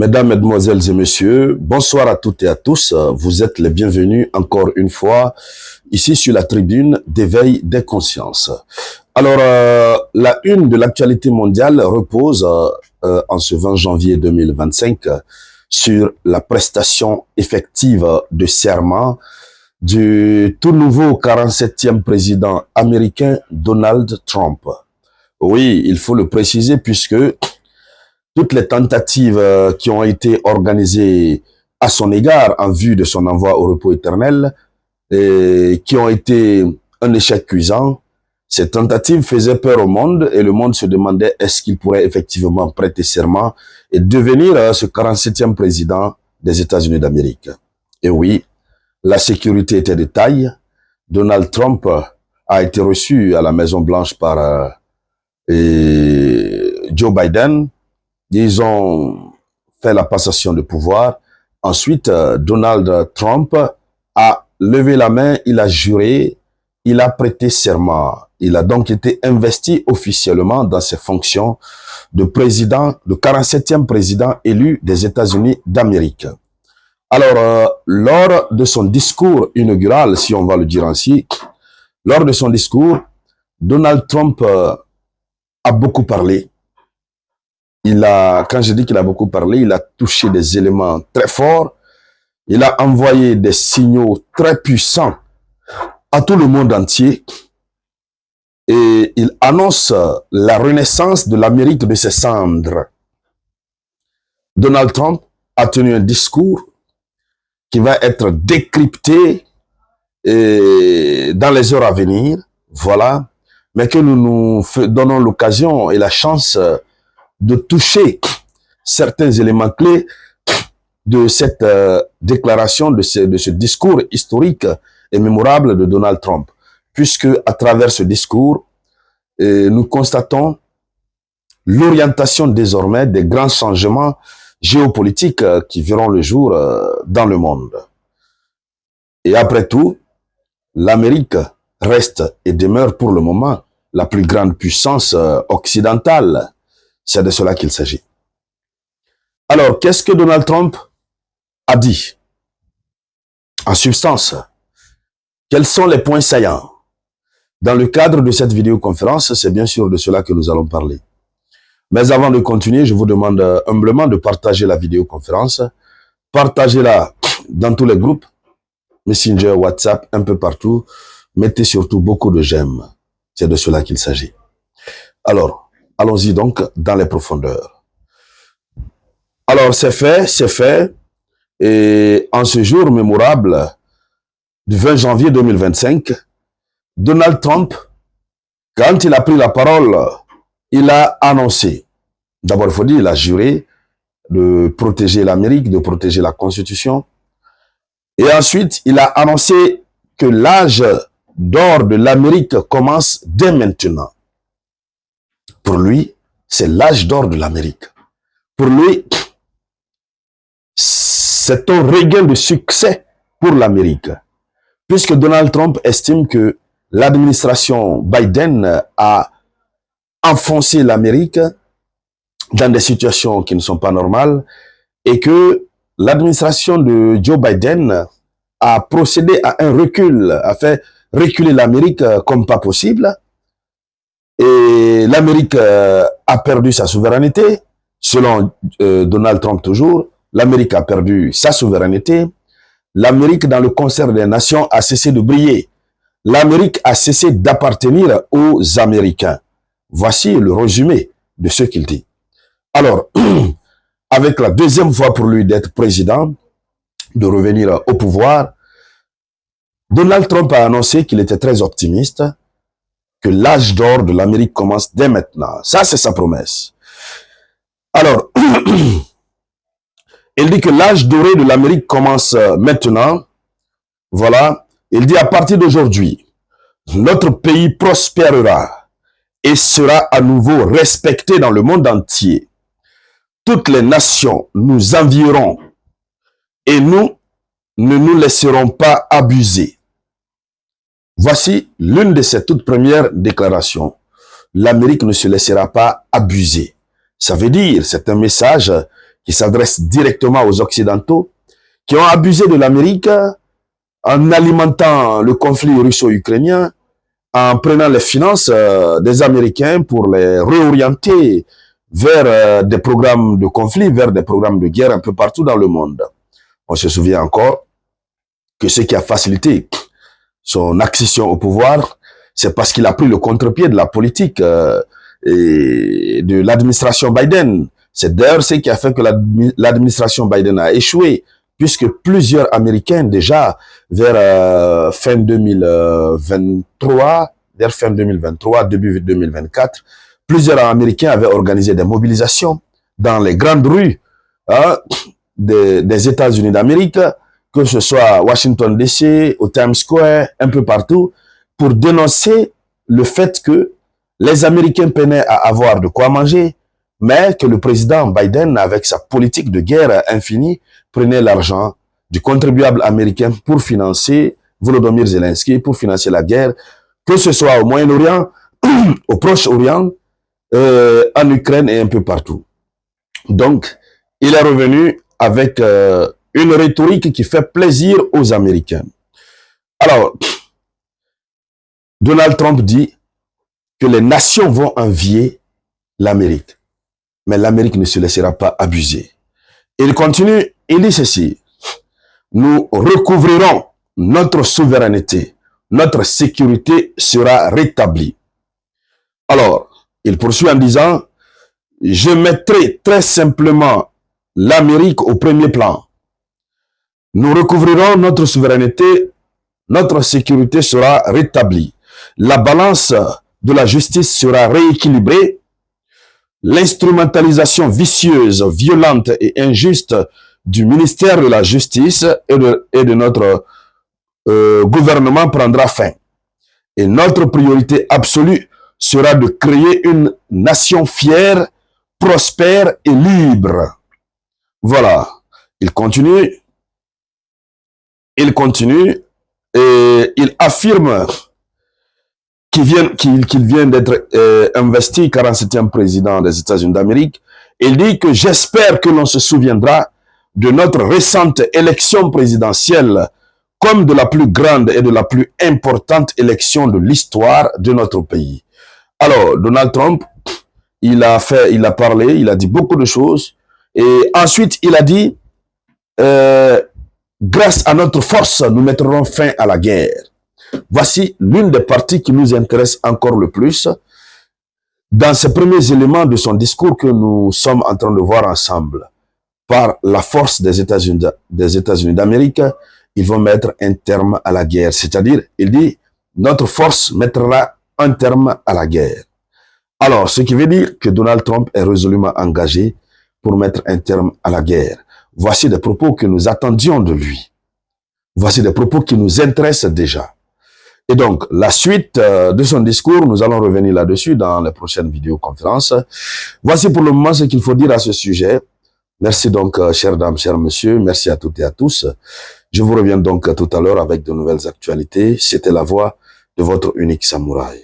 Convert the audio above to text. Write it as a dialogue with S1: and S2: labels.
S1: Mesdames, Mesdemoiselles et Messieurs, bonsoir à toutes et à tous. Vous êtes les bienvenus encore une fois ici sur la tribune d'éveil des consciences. Alors, la une de l'actualité mondiale repose en ce 20 janvier 2025 sur la prestation effective de serment du tout nouveau 47e président américain Donald Trump. Oui, il faut le préciser puisque toutes les tentatives qui ont été organisées à son égard en vue de son envoi au repos éternel et qui ont été un échec cuisant, ces tentatives faisaient peur au monde et le monde se demandait est-ce qu'il pourrait effectivement prêter serment et devenir ce 47e président des États-Unis d'Amérique. Et oui, la sécurité était de taille. Donald Trump a été reçu à la Maison-Blanche par Joe Biden. Ils ont fait la passation de pouvoir. Ensuite, Donald Trump a levé la main, il a juré, il a prêté serment. Il a donc été investi officiellement dans ses fonctions de président, de 47e président élu des États-Unis d'Amérique. Alors, lors de son discours inaugural, si on va le dire ainsi, lors de son discours, Donald Trump a beaucoup parlé. Quand je dis qu'il a beaucoup parlé, il a touché des éléments très forts. Il a envoyé des signaux très puissants à tout le monde entier. Et il annonce la renaissance de l'Amérique de ses cendres. Donald Trump a tenu un discours qui va être décrypté dans les heures à venir. Voilà. Mais que nous nous donnons l'occasion et la chance de toucher certains éléments clés de cette déclaration, de ce discours historique et mémorable de Donald Trump. Puisque à travers ce discours, nous constatons l'orientation désormais des grands changements géopolitiques qui verront le jour dans le monde. Et après tout, l'Amérique reste et demeure pour le moment la plus grande puissance occidentale. C'est de cela qu'il s'agit. Alors, qu'est-ce que Donald Trump a dit? En substance, quels sont les points saillants? Dans le cadre de cette vidéoconférence, c'est bien sûr de cela que nous allons parler. Mais avant de continuer, je vous demande humblement de partager la vidéoconférence. Partagez-la dans tous les groupes, Messenger, WhatsApp, un peu partout. Mettez surtout beaucoup de j'aime. C'est de cela qu'il s'agit. Alors, allons-y donc dans les profondeurs. Alors, c'est fait. Et en ce jour mémorable du 20 janvier 2025, Donald Trump, quand il a pris la parole, il a annoncé, d'abord il faut dire, il a juré de protéger l'Amérique, de protéger la Constitution. Et ensuite, il a annoncé que l'âge d'or de l'Amérique commence dès maintenant. Pour lui, c'est l'âge d'or de l'Amérique. Pour lui, c'est un regain de succès pour l'Amérique. Puisque Donald Trump estime que l'administration Biden a enfoncé l'Amérique dans des situations qui ne sont pas normales et que l'administration de Joe Biden a procédé à un recul, a fait reculer l'Amérique comme pas possible. Et l'Amérique a perdu sa souveraineté, selon Donald Trump toujours. L'Amérique a perdu sa souveraineté. L'Amérique, dans le concert des nations, a cessé de briller. L'Amérique a cessé d'appartenir aux Américains. Voici le résumé de ce qu'il dit. Alors, avec la deuxième fois pour lui d'être président, de revenir au pouvoir, Donald Trump a annoncé qu'il était très optimiste, que l'âge d'or de l'Amérique commence dès maintenant. Ça, c'est sa promesse. Alors, il dit que l'âge doré de l'Amérique commence maintenant. Voilà. Il dit à partir d'aujourd'hui, notre pays prospérera et sera à nouveau respecté dans le monde entier. Toutes les nations nous envieront et nous ne nous laisserons pas abuser. Voici l'une de ses toutes premières déclarations. L'Amérique ne se laissera pas abuser. Ça veut dire, c'est un message qui s'adresse directement aux Occidentaux, qui ont abusé de l'Amérique en alimentant le conflit russo-ukrainien, en prenant les finances des Américains pour les réorienter vers des programmes de conflit, vers des programmes de guerre un peu partout dans le monde. On se souvient encore que ce qui a facilité son accession au pouvoir, c'est parce qu'il a pris le contre-pied de la politique et de l'administration Biden. C'est d'ailleurs ce qui a fait que l'administration Biden a échoué, puisque plusieurs Américains déjà vers fin 2023, début 2024, plusieurs Américains avaient organisé des mobilisations dans les grandes rues des États-Unis d'Amérique, que ce soit à Washington DC, au Times Square, un peu partout, pour dénoncer le fait que les Américains peinaient à avoir de quoi manger, mais que le président Biden, avec sa politique de guerre infinie, prenait l'argent du contribuable américain pour financer Volodymyr Zelensky, pour financer la guerre, que ce soit au Moyen-Orient, au Proche-Orient, en Ukraine et un peu partout. Donc, il est revenu avec une rhétorique qui fait plaisir aux Américains. Alors, Donald Trump dit que les nations vont envier l'Amérique. Mais l'Amérique ne se laissera pas abuser. Il continue, il dit ceci: nous recouvrirons notre souveraineté, notre sécurité sera rétablie. Alors, il poursuit en disant: je mettrai très simplement l'Amérique au premier plan. Nous recouvrirons notre souveraineté, notre sécurité sera rétablie. La balance de la justice sera rééquilibrée. L'instrumentalisation vicieuse, violente et injuste du ministère de la Justice et de notre gouvernement prendra fin. Et notre priorité absolue sera de créer une nation fière, prospère et libre. Voilà. Il continue et il affirme qu'il vient d'être investi 47e président des États-Unis d'Amérique. Il dit que j'espère que l'on se souviendra de notre récente élection présidentielle comme de la plus grande et de la plus importante élection de l'histoire de notre pays. Alors, Donald Trump, il a parlé, il a dit beaucoup de choses. Et ensuite, il a dit, grâce à notre force, nous mettrons fin à la guerre. Voici l'une des parties qui nous intéresse encore le plus dans ces premiers éléments de son discours que nous sommes en train de voir ensemble. Par la force des États-Unis d'Amérique, ils vont mettre un terme à la guerre. C'est-à-dire, il dit, notre force mettra un terme à la guerre. Alors, ce qui veut dire que Donald Trump est résolument engagé pour mettre un terme à la guerre. Voici des propos que nous attendions de lui. Voici des propos qui nous intéressent déjà. Et donc, la suite de son discours, nous allons revenir là-dessus dans les prochaines vidéoconférences. Voici pour le moment ce qu'il faut dire à ce sujet. Merci donc, chères dames, chers messieurs. Merci à toutes et à tous. Je vous reviens donc tout à l'heure avec de nouvelles actualités. C'était la voix de votre unique samouraï.